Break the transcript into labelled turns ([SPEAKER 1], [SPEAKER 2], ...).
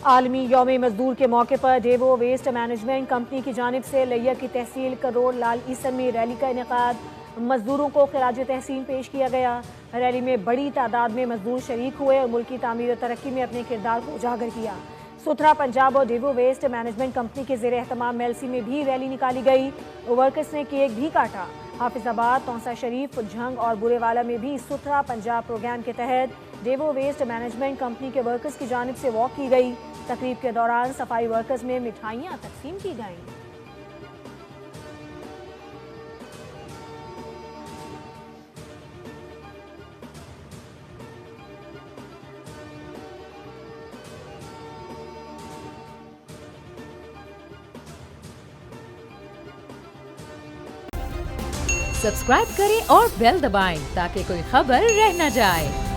[SPEAKER 1] आलमी यौम मजदूर के मौके पर डेवो वेस्ट मैनेजमेंट कंपनी की जानिब से लिया की तहसील करोड़ लाल ईसन में रैली का इनेकाद। मजदूरों को खिराज तहसीन पेश किया गया। रैली में बड़ी तादाद में मजदूर शरीक हुए और मुल्क की तामीर और तरक्की में अपने किरदार को उजागर किया। सुथरा पंजाब और डेवो वेस्ट मैनेजमेंट कंपनी के ज़ेर एहतमाम मेलसी में भी रैली निकाली गई। वर्कर्स ने केक भी काटा। हाफिजाबाद, तौसा शरीफ, झंग और बुरेवाला में भी सुथरा पंजाब प्रोग्राम के तहत डेवो वेस्ट मैनेजमेंट कंपनी के वर्कर्स की जानिब से वॉक की गई। तकरीब के दौरान सफाई वर्कर्स में मिठाइयाँ तकसीम की गईं।
[SPEAKER 2] सब्सक्राइब करें और बेल दबाएं ताकि कोई खबर रह न जाए।